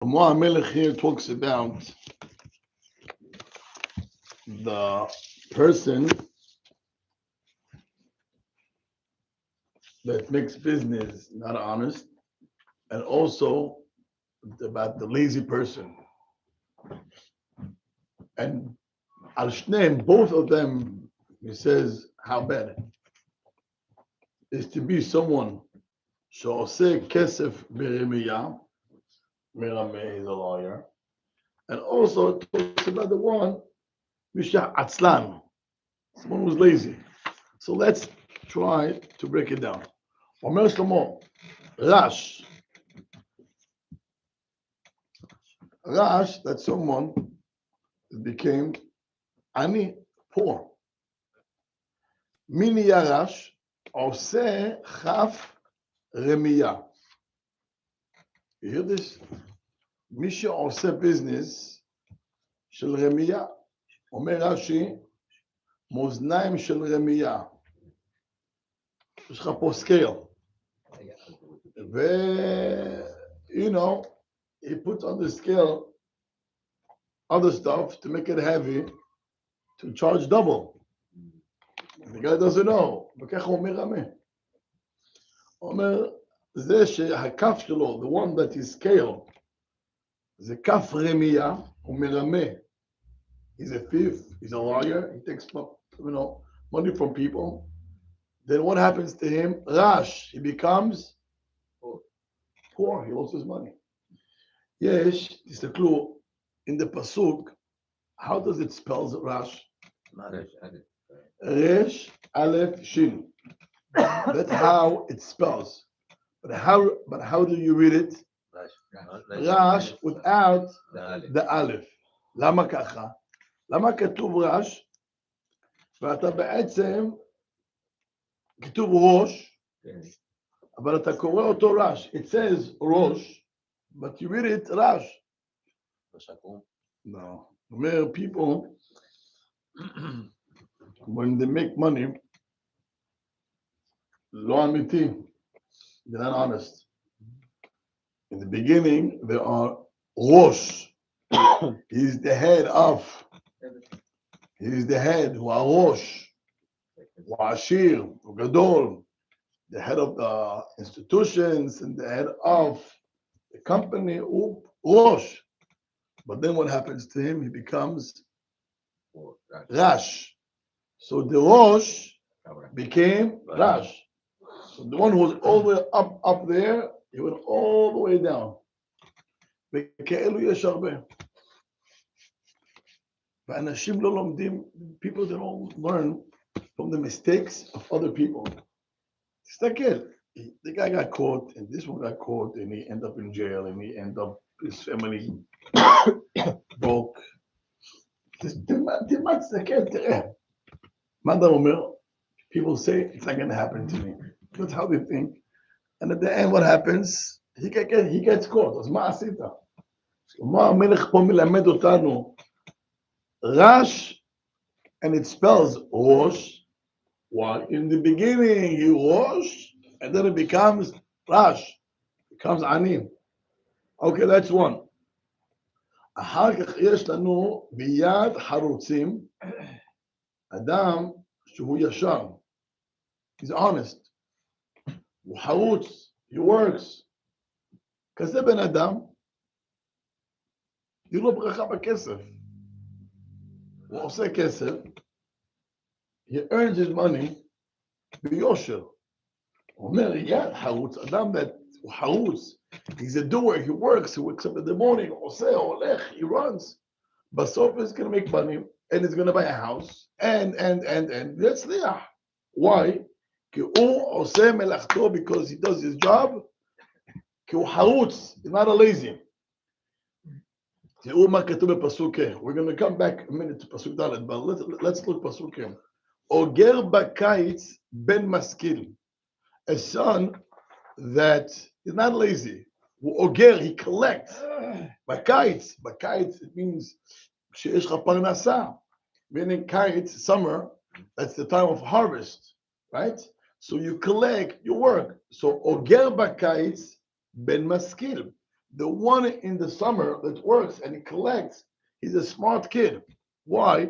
Shlomo HaMelech here talks about the person that makes business not honest, and also about the lazy person. And Al Shneim, both of them, he says how bad is to be someone שעושה כסף ברמייה, מרמה, he's a lawyer, and also it talks about the one Misha Atzlan, someone who's lazy. So let's try to break it down. אומר שלמה, Rash, that's someone that became ani, poor. Mini Yarash, עושה כף רמייה. You hear this? מי שעושה ביזנס של רמייה, אומר רש"י, מאזניים של רמייה. יש לך פה סקייל. you know, he puts on the scale other stuff to make it heavy, to charge double. The guy doesn't know. וככה הוא מרמה. הוא אומר, זה שהכף שלו, the one that is scale, זה כף רמייה, הוא מרמה. He's a thief, he's a liar, he takes money from people. Then what happens to him? Rash, he becomes poor, he loses money. Yes, תסתכלו, in the pasuk, how does it spell Rash? Resh, Aleph, Shin. That's how it spells. But how do you read it? Rash without the Aleph. למה ככה? למה כתוב ראש, ואתה בעצם כתוב ראש, אבל אתה קורא אותו ראש. It says ראש, but you read it ראש. No. Where people, when they make money, לא אמיתי, they're not honest. In the beginning, there are ראש. He's the head of. He's the head, הוא הראש, הוא עשיר, הוא גדול, the head of the institutions and the head of the company, הוא ראש. But then what happens to him? He becomes Rash. So the Rosh became Rash. So the one who was all the way up there, he went all the way down. וכאלו יש הרבה. ואנשים לא לומדים, people that don't learn from the mistakes of other people. תסתכל, the guy got caught, and this one got caught, and he ended up in jail, and he ended up, his family broke. תסתכל, תראה. מה אתה אומר? People say, it's not going to happen to me. That's how they think. And at the end, what happens? He gets caught. אז מה עשית? מה המלך פה מלמד אותנו? Rash, and it spells Rosh. Why? In the beginning, you Rosh, and then it becomes Rash. It becomes Ani. Okay, that's one. אחר כך יש לנו ביד חרוצים, אדם שהוא ישר. He's honest. הוא חרוץ. He works. כזה בן אדם, יהיו לו ברכה בכסף. הוא עושה כסף, he earns his money ביושר. הוא אומר, יד חרוץ, אדם הוא חרוץ, he's a doer, he works, he wakes up in the morning, הוא עושה, הוא הולך, he runs. בסוף he's going to make money, and he's going to buy a house, and יצליח. Why? כי הוא עושה מלאכתו because he does his job, כי הוא חרוץ, he's not a lazy. תראו מה כתוב בפסוק ה'. We're going to come back a minute to פסוק ד', but let's look פסוק ה'. אוגר בקיץ בן משכיל. A son that is not lazy. הוא אוגר, he collects. בקיץ, it means שיש לך פרנסה. Meaning קיץ, summer, that's the time of harvest, right? So you collect, you work. So אוגר בקיץ בן משכיל. The one in the summer that works and he collects, he's a smart kid. Why?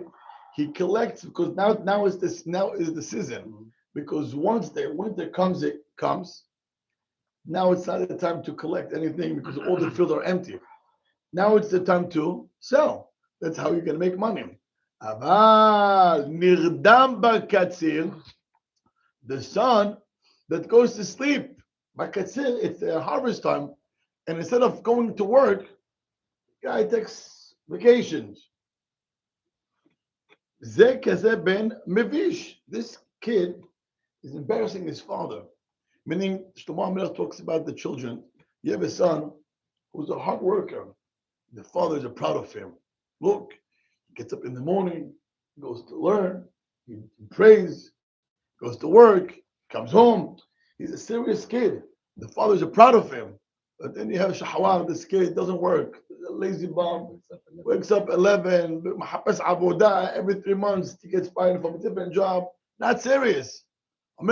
He collects because now is the season. Because once the winter comes, now it's not the time to collect anything because all the fields are empty. Now it's the time to sell. That's how you can make money. אבל נרדם בקציר, the sun that goes to sleep. בקציר, it's a harvest time. And instead of going to work, guy takes vacations. זה כזה בן מביש. This kid is embarrassing his father. Meaning, Shlomo HaMelech talks about the children. You have a son who's a hard worker. The fathers are proud of him. Look, he gets up in the morning, goes to learn, he prays, goes to work, comes home. He's a serious kid. The fathers are proud of him. But then you have Shahawar, this kid doesn't work. A lazy bum, wakes up 11, every 3 months he gets fired from a different job. Not serious. The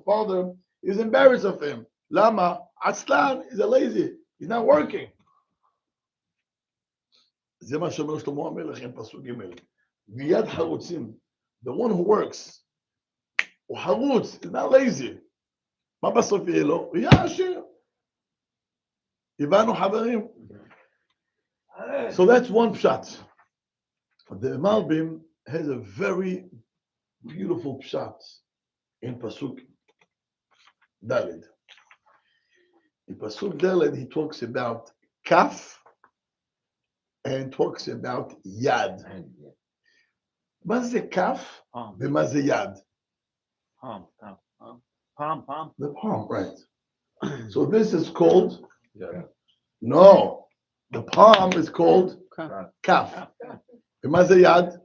father is embarrassed of him. Lama, Atzlan is a lazy. He's not working. זה מה שאומר שלמה המלך עם פסוק ג' ויד חרוצים, the one who works, הוא חרוץ, he's not lazy. מה בסוף יהיה לו? הוא יהיה עשיר. הבנו חברים? So that's one pshat. The Malbim has a very beautiful pshat in pasuk Daled. In pasuk Daled, he talks about kaf and talks about yad. מה זה כף ומה זה יד? Palm. The palm, right. So this is called, no, the palm is called kaf. ומה זה יד?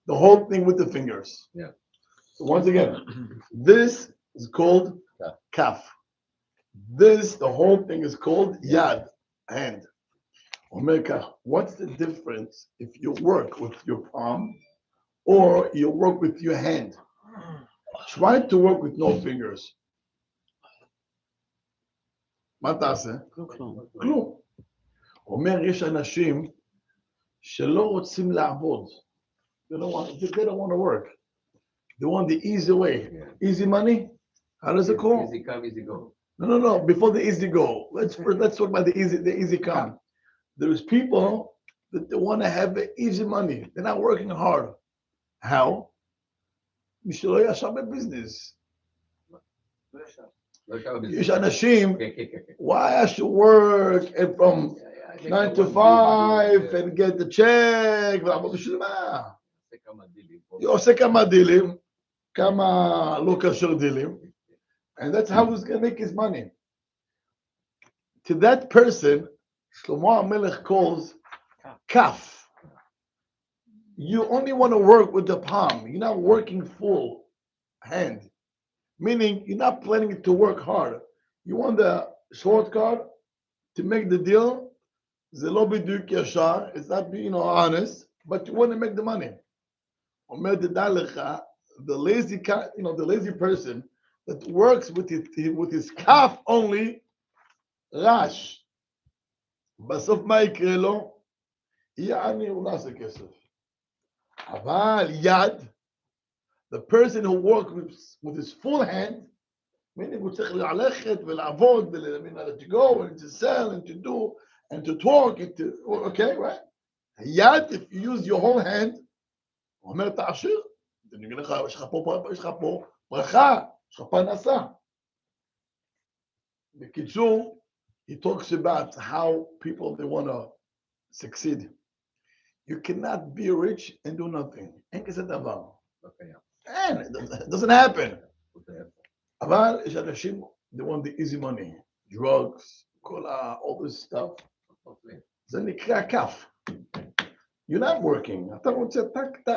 The whole thing with the fingers. So once again, this is called kaf. This, the whole thing is called yad, hand. Omeka, what's the difference if you work with your palm or you work with your hand? Try to work with no fingers. מה תעשה? כלום. אומר, יש אנשים שלא רוצים לעבוד. They don't want to work. They want the easy way. Easy money? How does it go? Easy come, easy go. No. Before the easy go, let's talk about the easy come. There's people that they want to have easy money. They're not working hard. How? Mishlei yashar business. יש אנשים, why I should work and from 9 to 5 and get the check, ולעבוד בשביל מה? עושה כמה דילים, כמה לא כאשר דילים, and that's how he's going to make his money. To that person, Shlomo HaMelech calls kaf. You only want to work with the palm. You're not working full hand. Meaning, you're not planning to work hard. You want the shortcut to make the deal. זה לא בדיוק ישר. It's not being honest, but you want to make the money. אומר תדע לך, the lazy person that works with his calf only, רש. בסוף מה יקרה לו? יהיה עני, הוא לא עושה כסף. אבל יד, the person who works with his full hand, meaning הוא צריך ללכת ולעבוד, to go and to sell and to do and to talk and to, okay, right? יד, if you use your whole hand, הוא אומר, אתה עשיר, יש לך פה ברכה, יש לך פרנסה. בקיצור, he talks about how people, they want to succeed. You cannot be rich and do nothing. אין כזה דבר. And it doesn't happen. אבל יש אנשים, they want the easy money. Drugs, all this stuff. זה נקרא כף. You're not working. אתה רוצה טק.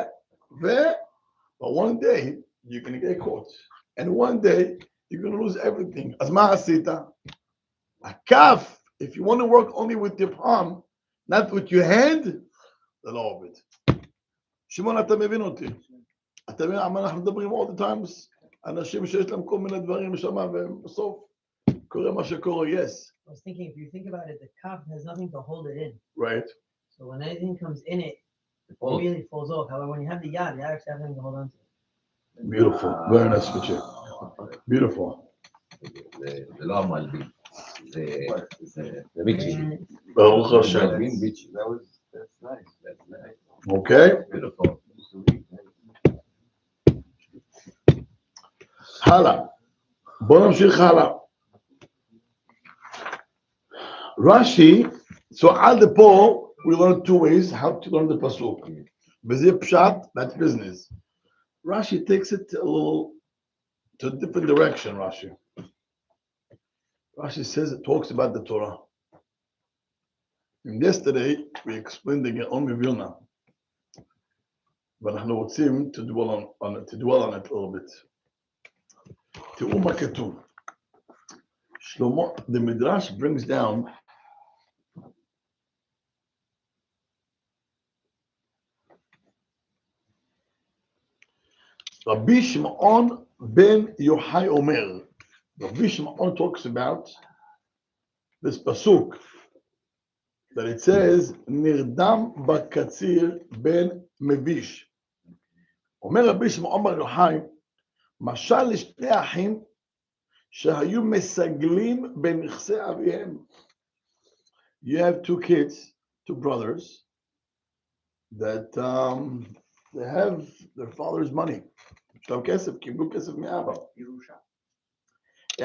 But one day, you're going to get caught. And one day, you're going to lose everything. אז מה עשית? הכף, if you want to work only with your palm, not with your hand, זה לא עובד. שמעון, אתה מבין אותי? אתה מבין, אנחנו מדברים all the times, אנשים שיש להם כל מיני דברים שם, ובסוף, קורה מה שקורה, yes. I was thinking, if you think about it, the cup has nothing to hold it in. Right. So when anything comes in it, it immediately falls off. However, when you have the yad, you actually have something to hold on to. Beautiful. Very nice picture. Beautiful. זה לא המלבין, זה ביצ'י. ברוך השם. That's nice. Okay. Beautiful. הלאה. בואו נמשיך הלאה. Rashi, so על פה, we learned two ways how to learn the pasuk. וזה פשט, that's business. Rashi takes it a little to a different direction, Rashi. Rashi says it talks about the Torah. And yesterday we explained the Gaon Vilna. But אנחנו רוצים to dwell on it a little bit. תראו מה כתוב. Shlomo, the Midrash brings down Rabbi Shimon ben Yochai Omer. Rabbi Shimon talks about this pasuk that it says Nirdam bakatzir ben mevish. Omer Rabbi Shimon ben Yochai, משל לשני אחים שהיו מסגלים בנכסי אביהם. You have two kids, two brothers that they have their father's money. יש להם כסף, קיבלו כסף מאבא. ירושה.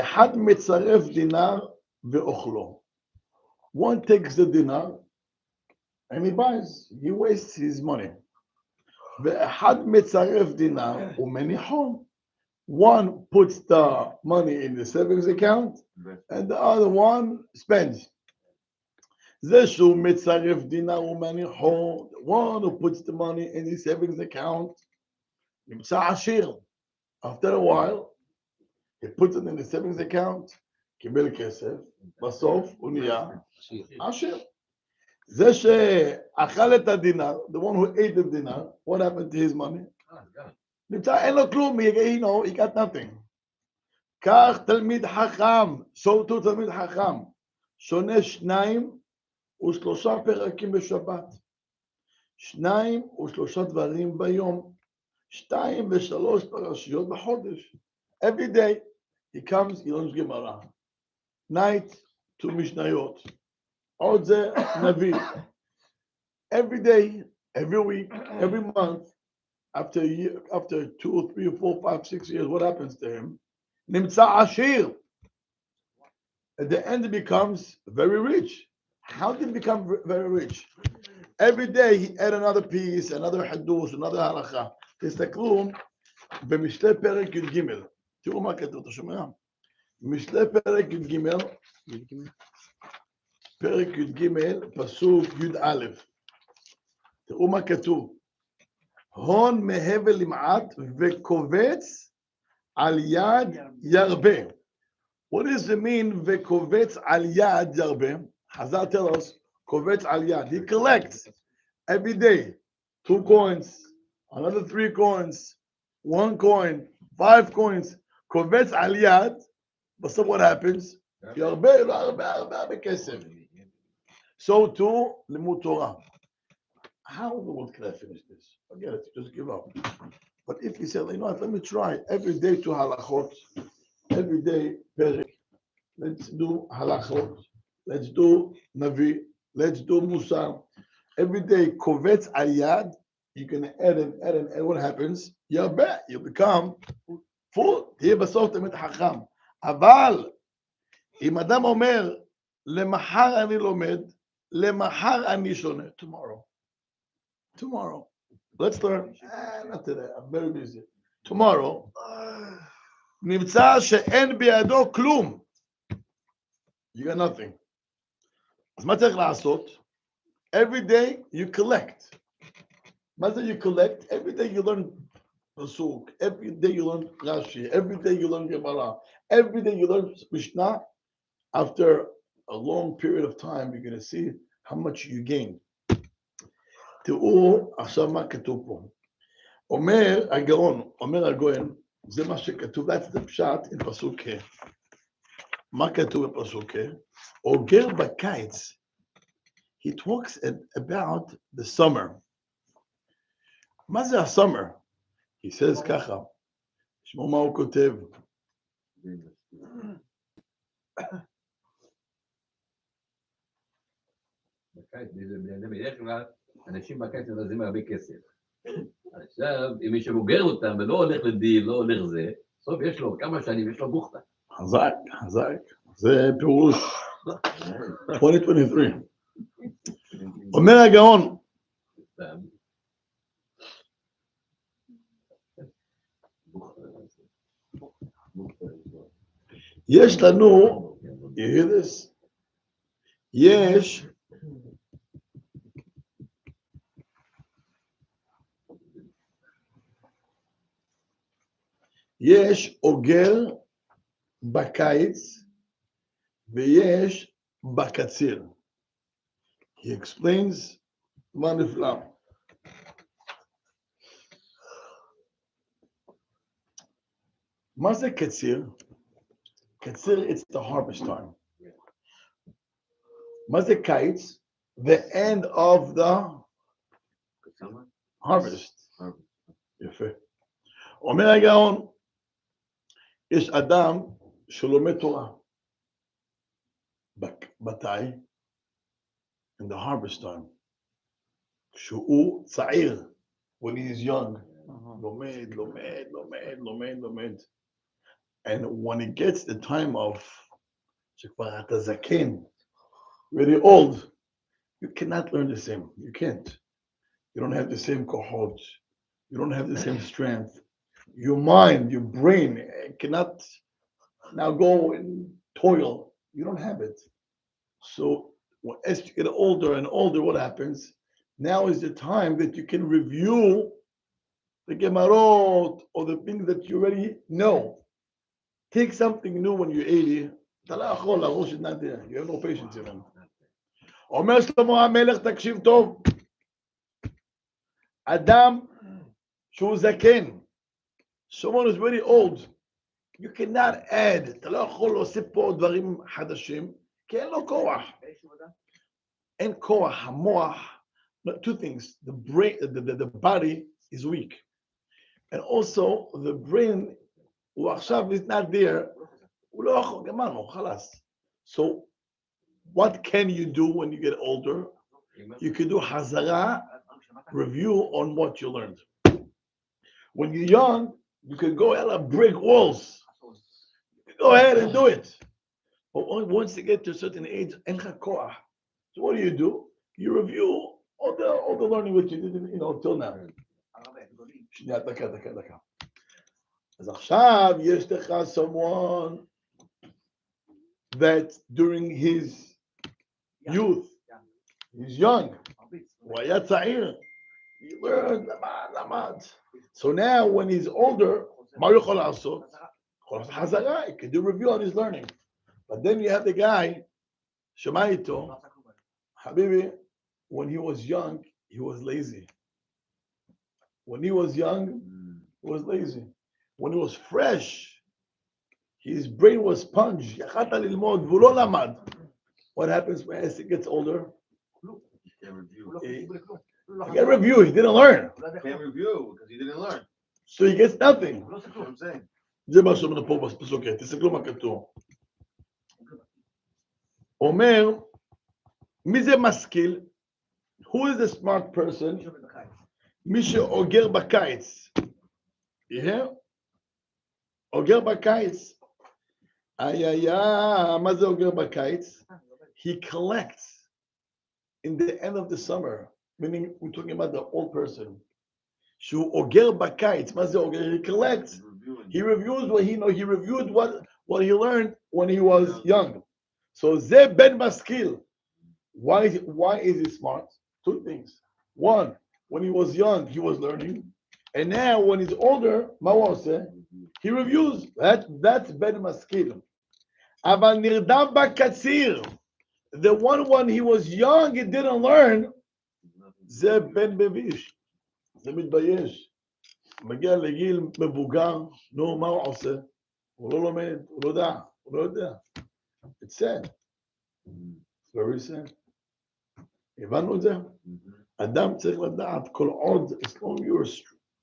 אחד מצרף דינר ואוכלו. One takes the dinar and he buys, he wastes his money. ואחד מצרף דינר ומניחו. One puts the money in the savings account and the other one spends. זה שהוא מצרף דינר ומניחו, the one who puts the money in his savings account, נמצא עשיר. After a while, he puts it in the savings account, קיבל כסף, בסוף הוא נהיה עשיר. זה שאכל את הדינר, the one who ate the dinar, what happened to his money? נמצא, אין לו כלום, he got nothing. כך תלמיד חכם, so too תלמיד חכם, שונה 2 ו3 פרקים בשבת, 2 ו3 דברים ביום, 2 ו3 פרשיות בחודש. Every day he comes, he learns גמרא. Night, 2 משניות. עוד זה נביא. Every day, every week, every month, after a year, after 2, 3, 4, 5, 6 years, what happens to him? נמצא עשיר. At the end, he becomes very rich. How did he become very rich? Every day he add another piece, another hadush, another halacha. תסתכלו במשלי פרק י"ג. תראו מה כתוב, אתה שומע? משלי פרק י"ג, פרק י"ג, פסוק י"א. תראו מה כתוב. הון מהבל למעט וקובץ על יד ירבה. What does it mean וקובץ על יד ירבה? Hazal tell us, קובץ על יד. He collects every day 2 coins, another 3 coins, 1 coin, 5 coins. קובץ על יד, בסוף what happens? ירבה, לא הרבה כסף. So too, לימוד תורה. How in the world can I finish this? Forget it, just give up. But if you say, you know what, let me try. Every day 2 halachot, every day perek. Let's do halachot. Let's do navi. Let's do musar. Every day kovetz al yad. You're gonna add and what happens? You bet you become full. תהיה בסוף תמיד חכם. אבל אם אדם אומר, למחר אני לומד, למחר אני שונה. Tomorrow. Let's learn. Not today. I'm very busy. Tomorrow. נמצא שאין בידו כלום. You got nothing. אז מה צריך לעשות? Every day you collect. מה זה you collect? Every day you learn pasuk. Every day you learn Rashi. Every day you learn Gemara. Every day you learn Mishnah. After a long period of time, you're going to see how much you gain. תראו עכשיו מה כתוב פה. אומר הגאון, אומר הגויין, זה מה שכתוב, that's the pshat in פסוק ה'. מה כתוב בפסוק? אוגר בקיץ. He talks about the summer. מה זה הסummer? He says ככה. תשמעו מה הוא כותב. בדרך כלל, אנשים בקיץ מבזבזים הרבה כסף. עכשיו, אם מי שבוגר אותם ולא הולך לדיל, לא הולך זה, בסוף יש לו כמה שנים, יש לו בוכתה. חזק, חזק. זה פירוש 2023. אומר הגאון, יש לנו, יהודס, יש אוגר בקיץ ויש בקציר. He explains מה נפלא. מה זה קציר? קציר, it's the harvest time. מה זה קיץ? The end of the harvest. יפה. אומר הגאון, יש אדם שלומד תורה. מתי? In the harvest time. כשהוא צעיר, when he is young. לומד. And when it gets the time of שכבר אתה זקן, very old, you cannot learn the same. You can't. You don't have the same cohort. You don't have the same strength. Your mind, your brain cannot now go and toil. You don't have it. So as you get older and older, what happens? Now is the time that you can review the Gemarot or the things that you already know. Take something new when you're 80. You have no patience even. אומר שלמה המלך, תקשיב טוב. אדם שהוא זקן. Someone who's very old. You cannot add. אתה לא יכול להוסיף פה דברים חדשים, כי אין לו כוח. אין כוח, המוח. Two things. The brain, the body is weak. And also the brain, הוא עכשיו is not there. הוא לא יכול, גמרנו, חלאס. So what can you do when you get older? You can do hazara, review on what you learned. When you're young, you can go ahead and break walls. Go ahead and do it. But once you get to a certain age, so what do? You review all the learning which you did, till now. אז עכשיו יש לך someone that during his youth, he's young, הוא היה צעיר, he learned, למד. So now when he's older, מה הוא יכול לעשות? יכול לעשות חזרה, he can do review on his learning. But then you have the guy, שמה איתו? חביבי, when he was young, he was lazy. When he was young, he was lazy. When he was fresh, his brain was sponge. יכלת ללמוד, והוא לא למד. What happens as he gets older? He can't review, he didn't learn. He can't review because he didn't learn. So he gets nothing. That's what I'm saying. זה מה שאומר פה בפסוק, תסתכלו מה כתוב. אומר, מי זה משכיל? Who is the smart person? מי שאוגר בקיץ. Yeah? אוגר בקיץ. מה זה אוגר בקיץ? He collects in the end of the summer. Meaning, we're talking about the old person. שהוא אוגר בקיץ. מה זה אוגר? He collects. He reviews what he knows. He reviewed what he learned when he was young. So זה בן משכיל. Why is he smart? Two things. One, when he was young, he was learning. And now, when he's older, מה הוא עושה? He reviews. That's בן משכיל. אבל נרדם בקציר. The one when he was young, he didn't learn. זה בן מביש. זה מתבייש. מגיע לגיל מבוגר, נו, מה הוא עושה? הוא לא לומד, הוא לא יודע. It's sad. It's very sad. הבנו את זה? אדם צריך לדעת כל עוד, as long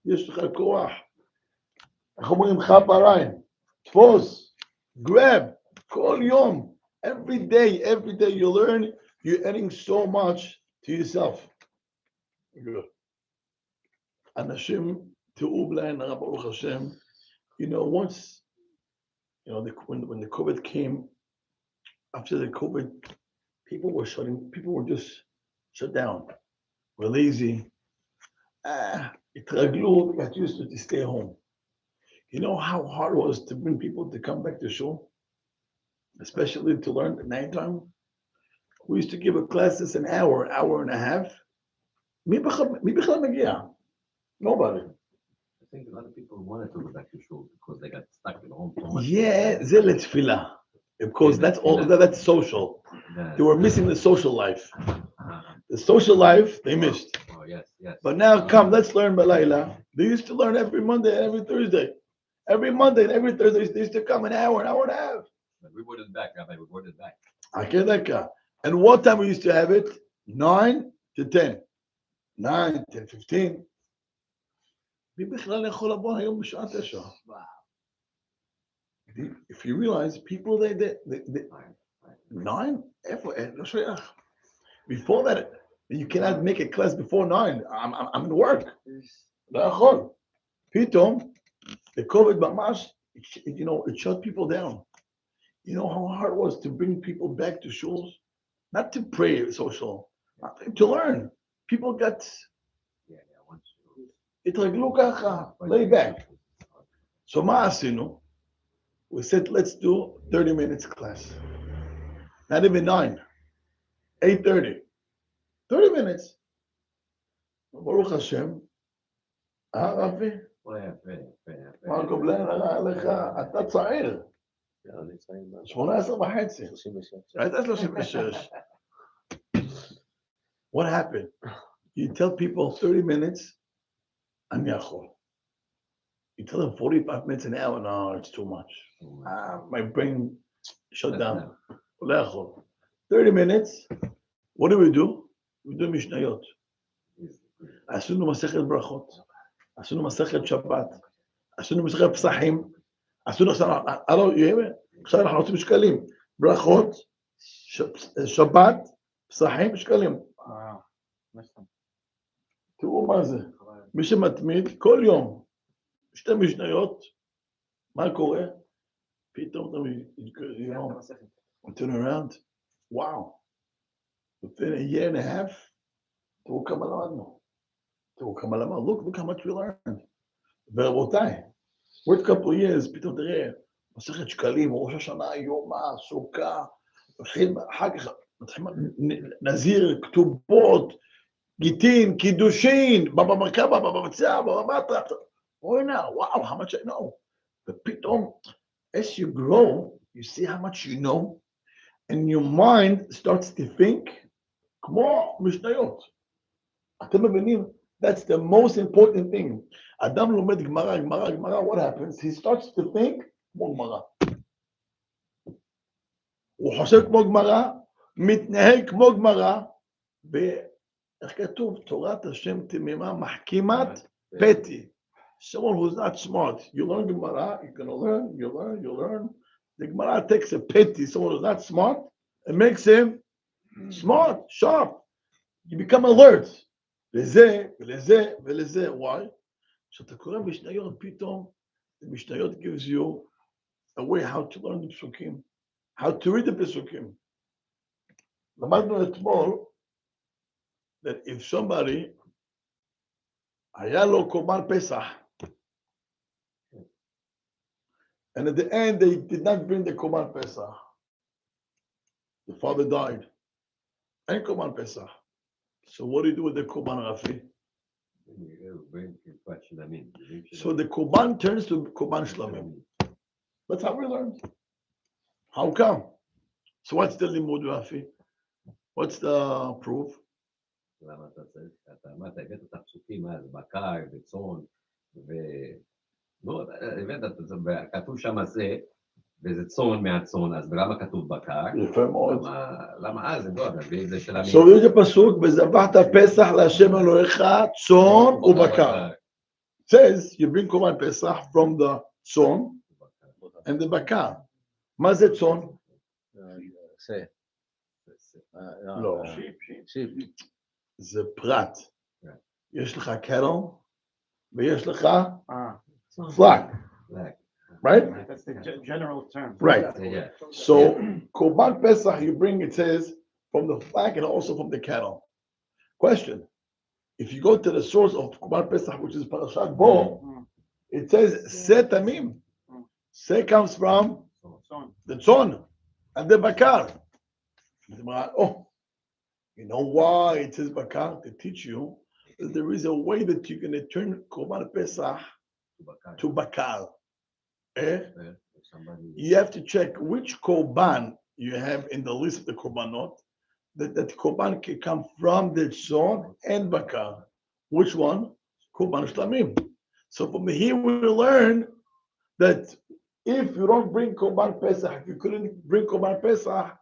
יש לך כוח. איך אומרים חף הריים? תפוס, grab, כל יום. Every day you learn, you're adding so much to yourself. Good. אנשים תראו בלעין הרב ברוך השם, once, when the COVID came, after the COVID, people were just shut down. We're lazy. התרגלו, they got used to stay home. You know how hard it was to bring people to come back to shul? Especially to learn at nighttime? We used to give a classes an hour and a half. מי בכלל מגיע? Nobody. I think a lot of people wanted to go back to shul because they got stuck at home so much. Yeah, זה לתפילה. Because that's social. They were missing the social life. The social life, they missed. Oh, yes. But now come, let's learn Balayla. They used to learn every Monday and every Thursday. Every Monday and every Thursday, they used to come an hour and a half. But we brought it back, Rabbi, we brought it back. Okay. And what time we used to have it? 9 to 10. 9, 10, 15. מי בכלל יכול לבוא היום בשעה 9? If you realize, people, they 9? לא שייך. Before that, you cannot make a class before 9. I'm in work. לא יכול. פתאום, the COVID ממש, it shut people down. You know how hard it was to bring people back to shuls? Not to pray social, to learn. People got, התרגלו ככה, lay back. So מה עשינו? We said, let's do 30 minutes class. Not even 9. 8:30. 30 minutes. ברוך השם. רבי? מה קובלן עליך? אתה צעיר. 18 וחצי. הייתה 36. What happened? You tell people 30 minutes, אני יכול. You tell them 45 minutes an hour, no, it's too much. My brain shut down. לא יכול. 30 minutes, what do? We do משניות. עשינו מסכת ברכות. עשינו מסכת שבת. עשינו מסכת פסחים. עשינו עכשיו אנחנו עושים שקלים. ברכות, שבת, פסחים, שקלים. תראו מה זה. מי שמתמיד כל יום, 2 משניות, מה קורה? פתאום turn around. Wow. Within a year and a half, תראו כמה למדנו. Look how much we learned. ורבותיי, עוד couple of years, פתאום תראה, מסכת שקלים, ראש השנה, יום סוכה, אחר כך, נזיר, כתובות, גיטין, קידושין, במרכבה, במצע, במטה. Boy now, wow, how much I know. ופתאום, as you grow, you see how much you know, and your mind starts to think, כמו משניות. אתם מבינים? That's the most important thing. אדם לומד גמרא, what happens? He starts to think כמו גמרא. הוא חושב כמו גמרא, מתנהג כמו גמרא, ואיך כתוב? תורת השם תמימה מחכימת פתי. Someone who's not smart. You learn Gemara, you're going to learn, you learn. The Gemara takes a pity, someone who's not smart, and makes him smart, sharp. You become alert. לזה, ולזה. Why? כשאתה קורא משניות, פתאום, the משניות gives you a way how to learn the פסוקים, how to read the פסוקים. למדנו אתמול, that if somebody, היה לו קורבן פסח, and at the end, they did not bring the Korban Pesach. The father died. And Korban Pesach. So what do you do with the Korban Rafi? So the Korban turns to Korban Shlamim. That's how we learned. How come? So what's the Limud Rafi? What's the proof? לא, הבאת, כתוב שם זה, וזה צאן מהצאן, אז למה כתוב בקר? יפה מאוד. למה אז? לא, תביא את זה של So יש הפסוק, וזבחת פסח להשם אלוהיך, צאן ובקר. Says, you bring Korban Pesach from the צאן and the בקר. מה זה צאן? לא. זה פרט. יש לך cattle ויש לך flock. Right? That's the general term. Right. Yeah. So, Korban Pesach, you bring, it says, from the flock and also from the cattle. Question. If you go to the source of Korban Pesach, which is Parashat Bo, it says, Se Tamim. Se comes from the Tzon and the Bakar. Oh, you know why it says Bakar? To teach you that there is a way that you can turn Korban Pesach to Bakar. You have to check which korban you have in the list of the korbanot, that korban can come from the tzon and bakar. Which one? Korban shlamim. So from here we learn that if you don't bring korban pesach, if you couldn't bring korban pesach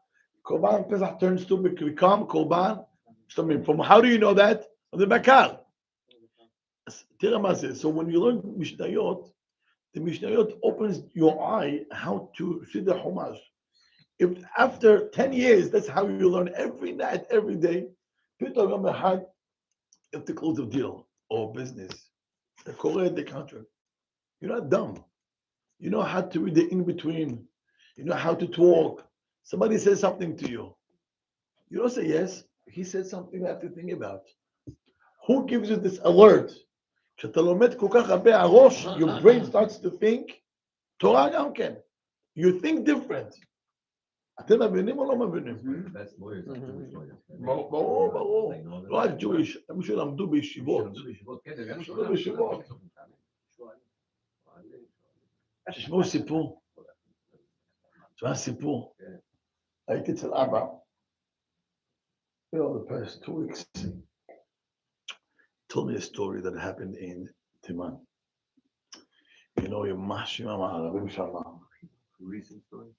turns to become korban shlamim. From how do you know that? From the bakar. So when you learn Mishnayot, the Mishnayot opens your eye how to see the Chumash. If after 10 years, that's how you learn every night, every day, people are going to have to close a deal or business. The correct the contract. You're not dumb. You know how to read the in-between. You know how to talk. Somebody says something to you. You don't say yes. He said something you have to think about. Who gives you this alert? כשאתה לומד כל כך הרבה הראש, your brain starts to think, תורה גם כן. You think different. אתם מבינים או לא מבינים? ברור. לא רק Jewish, הם שלמדו בישיבות. שלמדו בישיבות. תשמעו סיפור. תשמעו סיפור. הייתי אצל אבא. The past 2 weeks. Told me a story that happened in Timan. You know, Recent story.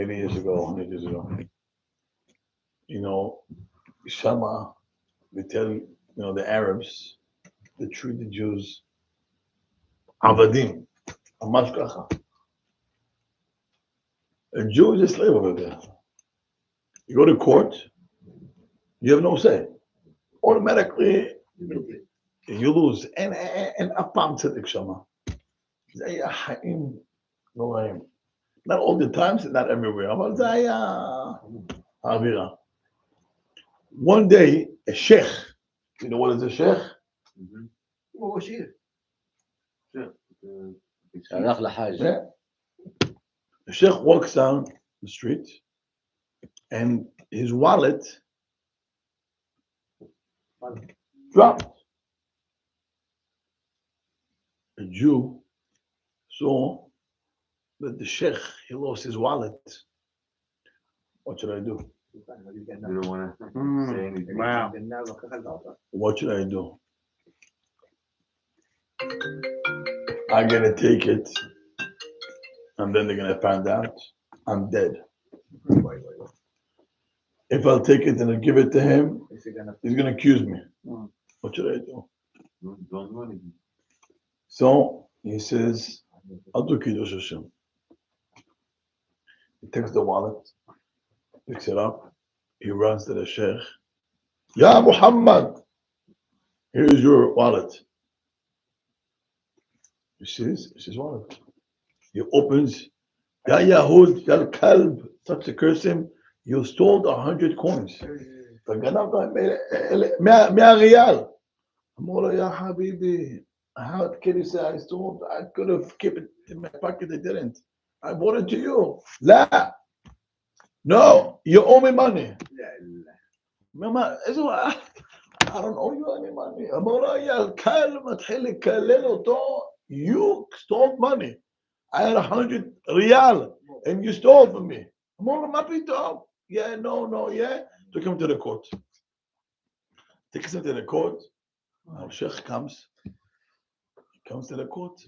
80 years ago, 100 years ago. You know, Shama, they tell, you know, the Arabs, they treat the Jews, Avadim, ממש ככה. A Jew is a slave over there. You go to court, you have no say. Automatically, you lose. And אף פעם צדק שמה. זה היה חיים נוראים. Not all the time, not everywhere, אבל זה היה האווירה. One day, a sheikh, you know what is a sheikh? Oh, shit. הלך לחאג'. The sheikh walks down the street and his wallet dropped. A Jew saw that the sheikh, he lost his wallet. What should I do? You don't want to say anything. Wow. What should I do? I'm gonna take it, and then they're gonna find out I'm dead. If I'll take it and I'll give it to him, he's gonna accuse me. What should I do? Don't do anything. So he says, I'll do Kiddush Hashem. He takes the wallet, picks it up, he runs to the sheikh. Ya Muhammad, here's your wallet. He says, it's his wallet. He opens, Ya Yahud, Ya Kalb, starts to curse him. You stole 100 coins. فقنعت 100 ريال. אמר לו, Ya Habibi, how can you say I stole? I could have kept it in my pocket. I didn't. I brought it to you. لا. No, you owe me money. Mama, I don't owe you any money. אמר לו, יא קל, מתחיל לקלל אותו. You stole money. I had 100 riyal and you stole from me. אמר לו, מה פתאום? Yeah, no, yeah. Took him to the court. Takes him to the court. Our sheikh comes. He comes to the court.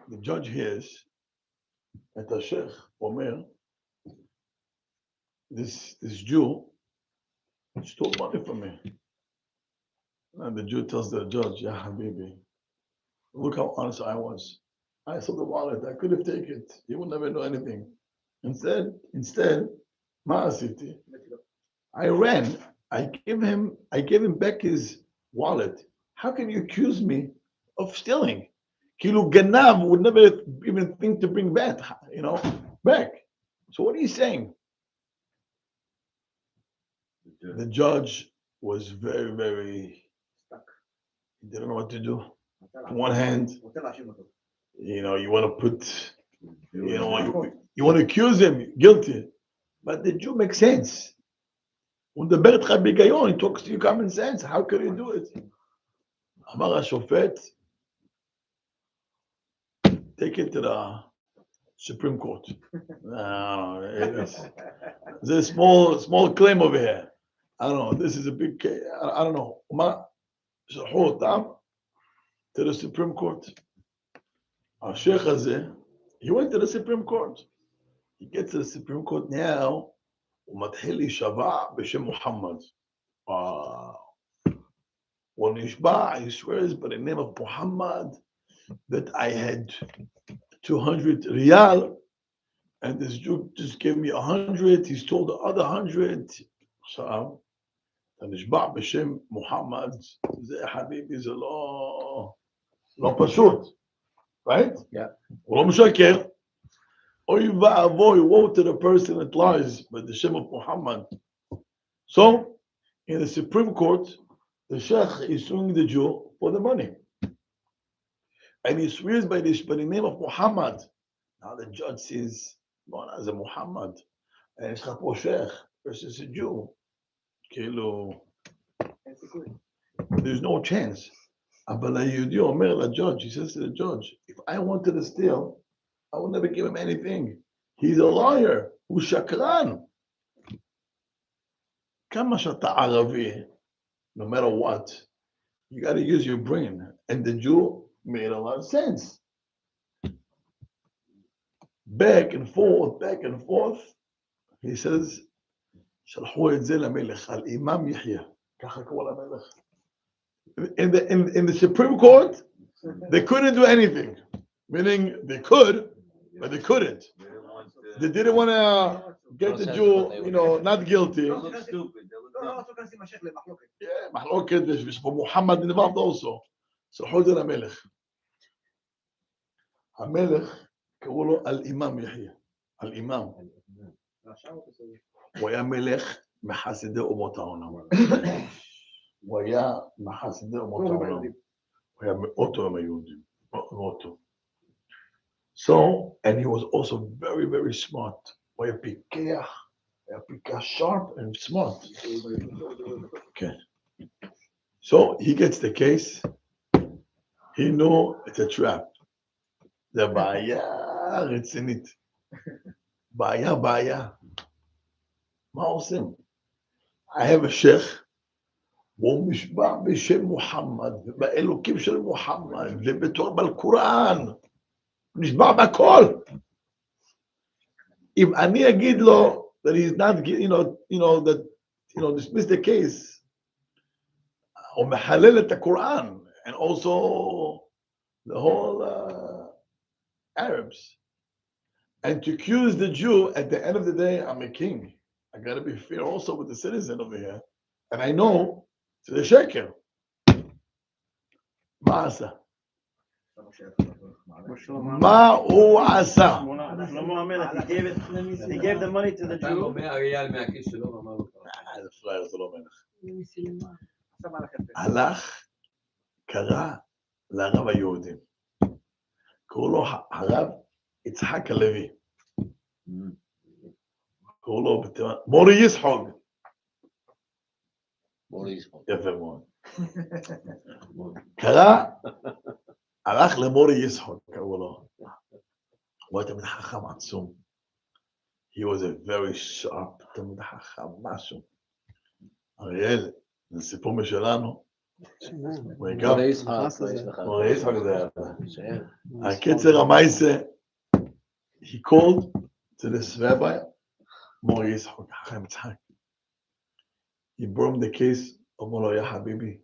The judge hears את השייך אומר, this Jew stole money from me. And the Jew tells the judge, yeah, Habibi, look how honest I was. I saw the wallet, I could have taken it. You would never know anything. Instead, Ma'asiti, I ran. I gave him back his wallet. How can you accuse me of stealing? Kilu Ganav would never even think to bring back, back. So what are you saying? The judge was very, very stuck. He didn't know what to do. On one hand, you want to put, you want to accuse him, guilty. But the Jew makes sense. When the Bert Chabigayon, he talks to you common sense. How can you do it? Amar HaShofet, take it to the Supreme Court. There's a small claim over here. I don't know. This is a big case. I don't know. To the Supreme Court. Sheikh Hazeh, he went to the Supreme Court. He gets to the Supreme Court now. ומתחיל להישבע בשם מוחמד. When Yishba, he swears by the name of Muhammad that I had 200 riyal and this Jew just gave me 100, he stole the other 100. So, ונשבע בשם מוחמד, זה חביבי, זה לא פשוט. Right? Yeah. הוא לא משקר. Oy va'avoy, woe to the person that lies by the Shem of Muhammad. So, in the Supreme Court, the Sheikh is suing the Jew for the money. And he swears by the name of Muhammad. Now the judge says, known as a Muhammad. And it's a Sheikh versus a Jew. There's no chance. The judge, he says to the judge, if I wanted to steal, I will never give him anything. He's a liar. Who's shakran. Kama shata Arabi, no matter what, you got to use your brain. And the Jew made a lot of sense. Back and forth. He says, שלחו את זה למלך, על אימם יחיה. ככה קורא למלך. In the Supreme Court, they couldn't do anything. Meaning they could, but they couldn't. They didn't want to get the Jew, not guilty. Yeah, מחלוקת, ויש פה מוחמד involved also. שלחו את זה למלך. המלך קראו לו על אימם יחיה. על אימם. הוא היה מלך מחסידי אומות העולם. הוא היה מחסידי אומות העולם. הוא היה מאוד אוהב היהודים. מאוד טוב. So, and he was also very, very smart. הוא היה פיקח sharp and smart. Okay. So, he gets the case. He knew it's a trap. זה בעיה רצינית. בעיה. מה עושים? I have a sheikh, והוא משבע בשם מוחמד, ובאלוקים של מוחמד, ובתור בקוראן, נשבע בכל. אם אני אגיד לו that he's not, dismiss the case, הוא מחלל את הקוראן, and also the whole Arabs. And to accuse the Jew, at the end of the day, I'm a king. I got to be fair also with the citizen over here. And I know it's the sheker. מה עשה? מה הוא עשה? He gave the money to the נתן Jew. לו 100 ריאל מהכיס שלו ואמר לו, זה פרייר, זה לא מלך. הלך, קרא לרב היהודים. קראו לו הרב יצחק הלוי. קראו לו מורי ישחוג. יפה מאוד. קרא, הלך למורי ישחוג, קראו לו. הוא היה תמיד חכם עצום. He was a very sharp, תמיד חכם, משהו. אריאל, זה סיפור משלנו. מורי ישחק מורי ישחק זה היה. הקיצר המייסה, he called to this rabbi, Maurice Hachem Tzhak. He brought him the case of Molo, Ya Habibi,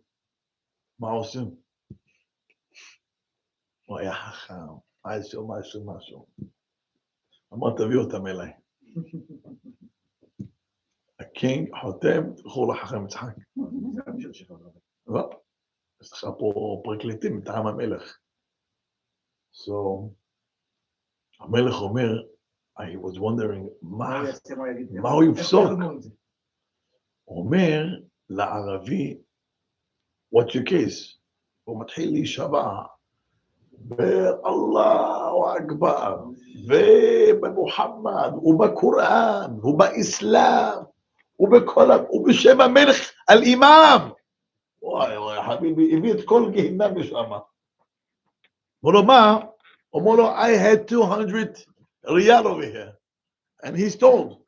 מה עושים? הוא היה חכם, משהו. אמר, תביאו אותם אליי. הקינג חותם, תלכו לחכם יצחק. לא, יש לך פה פרקליטים מטעם המלך. So, המלך אומר, I was wondering, מה הוא יפסוק? הוא אומר לערבי, what's your case? הוא מתחיל להישבע. באללה אכבר, ובמוחמד, ובקוראן, ובאסלאם, ובשם המלך על אימם. וואי, חביבי, הביא את כל גיהנם לשם. אמר לו, מה? אומר לו, I had 200 ריאל over here, and he stole.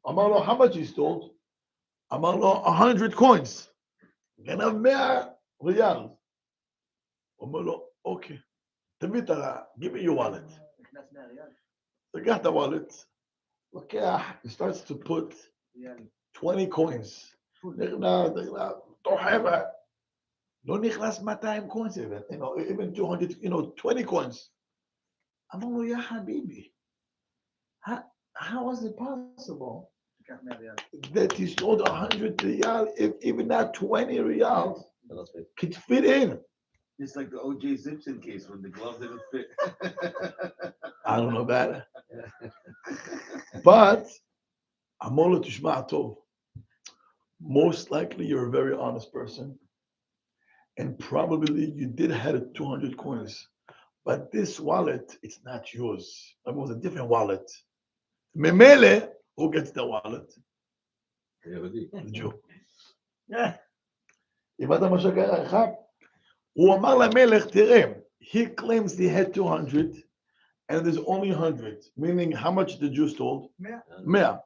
אמר לו, how much he stole? אמר לו, 100 coins. גנב 100 ריאל. אומר לו, אוקיי. תביא את give me your wallet. לקח את הוואלט, לוקח, he starts to put 20 coins. תוחב, לא נכנס 200 coins, even 200, 20 coins. אמר לו, יא חביבי, how was it possible that he stole 100 riyal if even that 20 riyals could fit in? It's like the O.J. Simpson case when the glove didn't fit. I don't know that. But, אמר לו, תשמע טוב. Most likely you're a very honest person. And probably you did have 200 coins. But this wallet, it's not yours. It was a different wallet. Memele, who gets the wallet? The Jew. הבנת מה שקרה לך? הוא אמר למלך, תראה, he claims he had 200 and there's only 100, meaning how much the Jew stole? 100.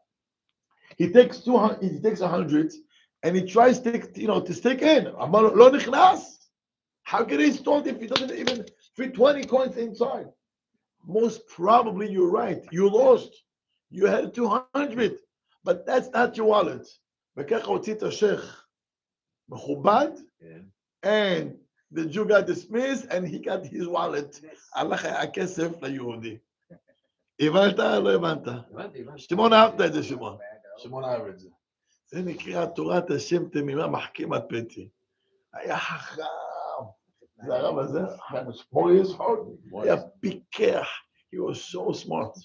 He takes 200, he takes 100 and he tries to stick in. אמר לו, לא נכנס. How can he stole if he doesn't even fit 20 coins inside? Most probably you're right. You lost. You had 200, but that's not your wallet. וככה הוציא את השייך מכובד, and the Jew got dismissed and he got his wallet. הלך הכסף ליהודי. הבנת? לא הבנת? שמעון אהבת את זה, שמעון. שמעון אהב את זה. זה נקרא תורת השם תמימה מחכים עד פתי. היה חכם. זה הרב הזה, מוריס חוד, היה פיקח. He was so smart.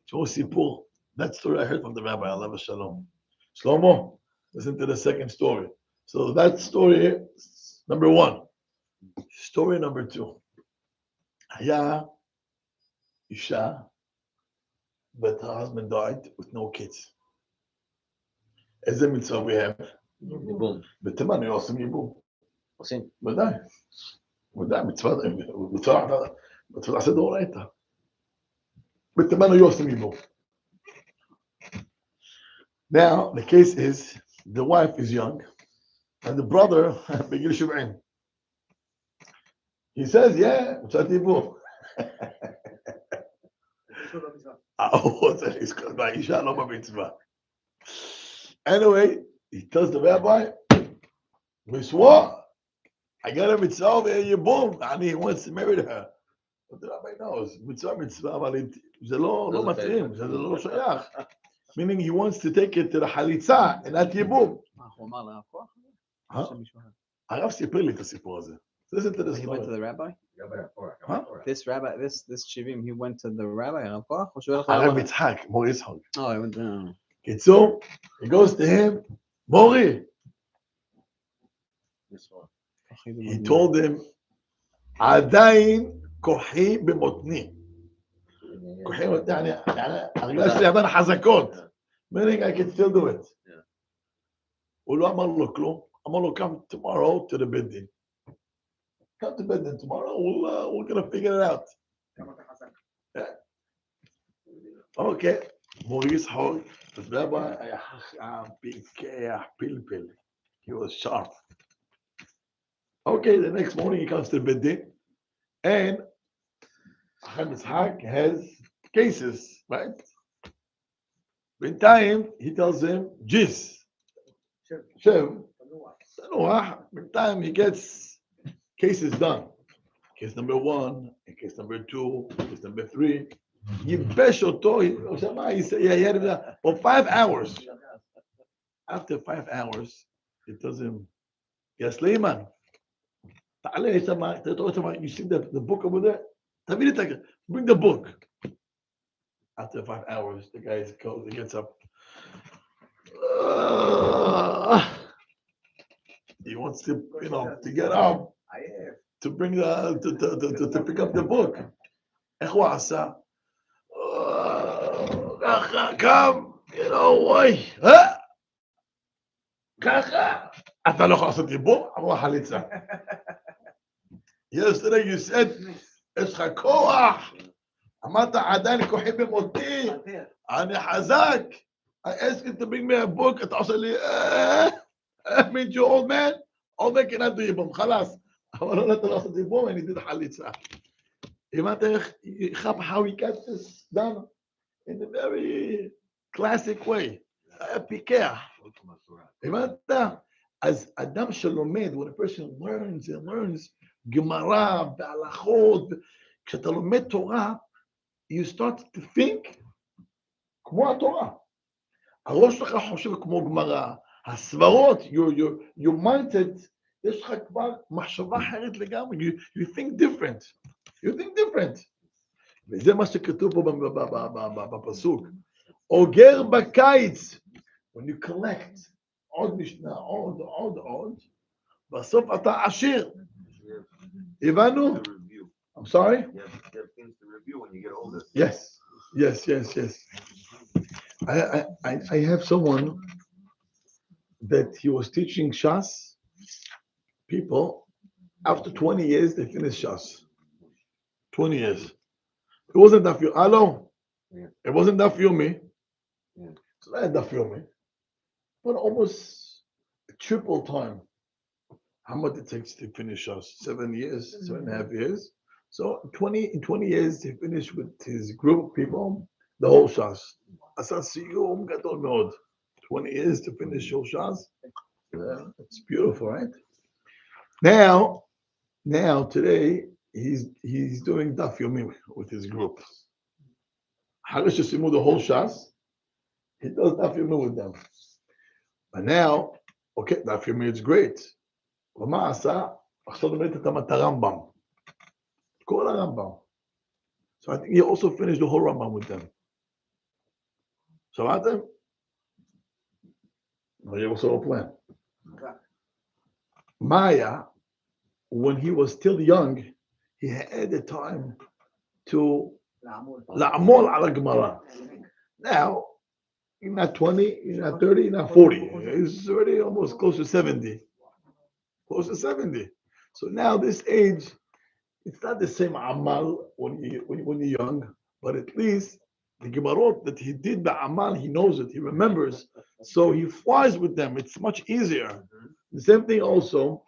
תשמעו סיפור. That story I heard from the rabbi, עליו השלום. Shlomo, listen to the second story. So that story, number one. Story number two. היה אישה, but her husband died with no kids. איזה מצווה we have? ייבום. בתימן היו עושים ייבום. עושים. ודאי. ודאי, מצווה לעשה דאורייתא. בתימן היו עושים ייבום. Now, the case is, the wife is young, and the brother, בגיל 70. He says, yeah, מצוות ייבום. הוא רוצה לזכות באישה, לא במצווה. Anyway, he tells the rabbi, מצווה, I got a mitzvah וייבום, and he wants to marry her. But the rabbi knows, מצווה, אבל זה לא מתאים, זה לא שייך. Meaning he wants to take it to the חליצה, and not ייבום. הוא אמר לרב כוח? הרב סיפר לי את הסיפור הזה. Listen to this He went to story. the rabbi? Huh? This rabbi, this Shivim, he went to the rabbi, הרב כוח? או שהוא הלך הרב לרב? יצחק, מורי יצחק. Oh, he went to... קיצור, he goes to him, מורי. He told him, עדיין כוחי במותני. כוחי במותני, הרגליים שלי עדיין חזקות. Meaning I can still do it. הוא לא אמר לו כלום, אמר לו, come tomorrow to the bed din. Come to bed din tomorrow, we're gonna figure it out. Yeah. Okay, מוריס חול, the rabbi היה חכם, פיקח, פלפל. He was sharp. Okay, the next morning he comes to the bed din, and Chaim Yitzhak has cases, right? B'intayim, he tells him, Jis, Shem, B'intayim, he gets cases done. Case number 1, and case number 2, case number 3. Yibesh oto, he said, he had him for 5 hours. After 5 hours, he tells him, Yes, Leiman, you see the book over there? Bring the book. After 5 hours, the guy goes, he gets up. He wants to, to get up to bring to pick up the book. Come, why? ככה, אתה לא יכול לעשות דיבור, אמרו החליצה. Yesterday you said, יש לך כוח, אמרת עדיין כוחי במותי, אני חזק, I asked you to bring me a book, אתה עושה לי, I mean you old man cannot do ייבום, חלאס, אבל לא נתן לעשות דיבור, אני דין חליצה. הבנת איך, how he got this done, in a very classic way, פיקח. הבנת? אז אדם שלומד, when a person learns and learns, גמרא והלכות, כשאתה לומד תורה, you start to think כמו התורה. הראש שלך חושב כמו גמרא, הסברות, your mindset, יש לך כבר מחשבה אחרת לגמרי, you think different. וזה מה שכתוב פה בפסוק. אוגר בקיץ, when you collect עוד משנה, עוד, בסוף אתה עשיר. הבנו? I'm sorry? You have things to review when you get older. Yes. I have someone that he was teaching Shas people. After 20 years, they finished Shas. 20 years. It wasn't that for you. Hello? Yeah. It wasn't that for me. Yeah. So that that for me. But almost triple time. How much it takes to finish Shas? 7 years, 7.5 years. So in 20 years, he finished with his group of people, the whole Shas. Asa siyum gadol meod. 20 years to finish whole Shas. It's beautiful, right? Now, today, he's doing Daf Yomi with his group. Harish Yasimu the whole Shas. He does Daf Yomi with them. But now, okay, Daf Yomi is great. ומה עשה? עכשיו לומד את הרמב"ם. כל הרמב"ם. So I think he also finished the whole Rambam with them. שמעתם? No, you also a plan. Maya, when he was still young, he had the time to לעמול על הגמרא. Now, you're not 20, you're not 30, you're not 40. He's already almost close to 70. Close to 70. So now this age, it's not the same amal when you're young, but at least the Gemarot that he did the amal, he knows it, he remembers. So he flies with them. It's much easier. The same thing also,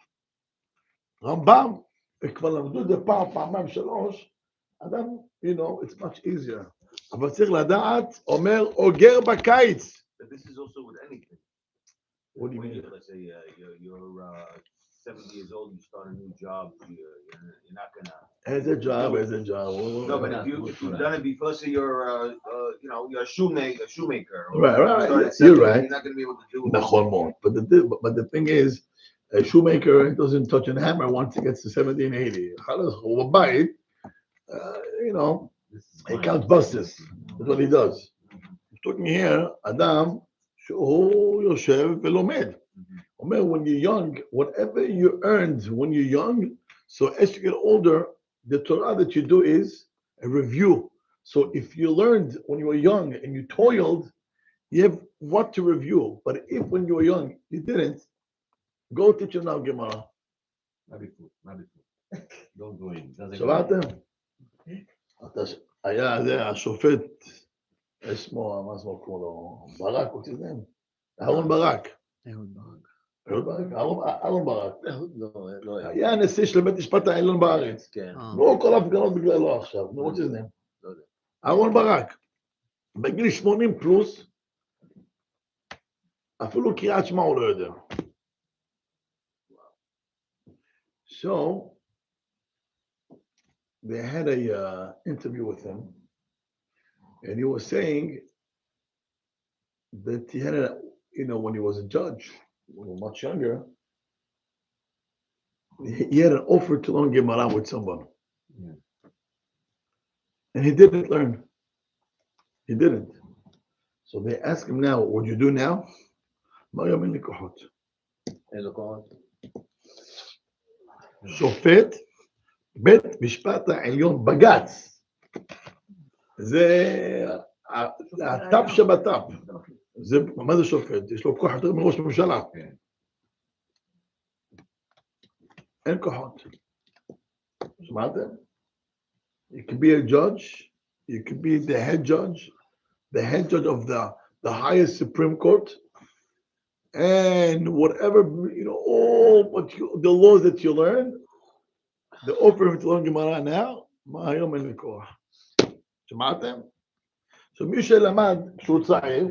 Rambam, Adam, it's much easier. אבל צריך לדעת, אומר, אוגר בקיץ. But this is also with anything. What do you When mean? let's say you're 70 years old, you start a new job, you're not gonna. As a job. No, but if you've done it before, say you're you're a shoemaker. Right. You're right. You're not gonna be able to do it. נכון מאוד. But the thing is, a shoemaker doesn't touch a hammer once he gets to 70 and 80. חלאס, הוא בבית, he counts buses. That's what he does. He's talking here, אדם שהוא יושב ולומד. אומר, when you're young, whatever you earned when you're young, so as you get older, the Torah that you do is a review. So if you learned when you were young and you toiled, you have what to review. But if when you were young, you didn't, go teach him now Gemara. Don't go in. שמעתם? היה זה השופט, מה שמו קוראים לו? ברק, what's his name? אהרון ברק. אהרון ברק. לא, היה הנשיא של בית משפט העליון בארץ. כן. לא כל הפגנות בגללו עכשיו. נו, what's his name? לא יודע. אהרון ברק. בגיל 80 פלוס, אפילו קריאת שמע הוא לא יודע. So, they had a interview with him, and he was saying that he had a, when he was a judge, when he was much younger, he had an offer to learn Gemara with someone. Yeah. And he didn't learn. He didn't. So they asked him now, what do you do now? איזה כוחות? שופט בית משפט העליון בג"ץ. זה הטאפ שבטאפ. מה זה שופט? יש לו כוח יותר מראש ממשלה. אין כוחות. שמעתם? You could be a judge, you could be the head judge of the highest Supreme Court, and whatever, all the laws that you learn, the offer to learn Gemara now, מה היום אין לי כוח. שמעתם? So מי שלמד כשהוא צעיר,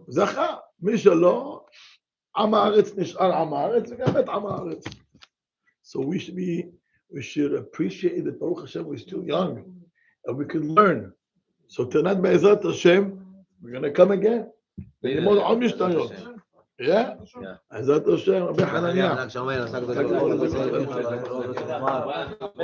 זכה. מי שלא, עם הארץ נשאר עם הארץ, וגם את עם הארץ. So we should appreciate that Baruch Hashem we're still young, and we can learn. So tonight, Be'ezrat Hashem, we're going to come again. ללמוד עוד משתנות. Yeah? בעזרת השם, רבי חנניה.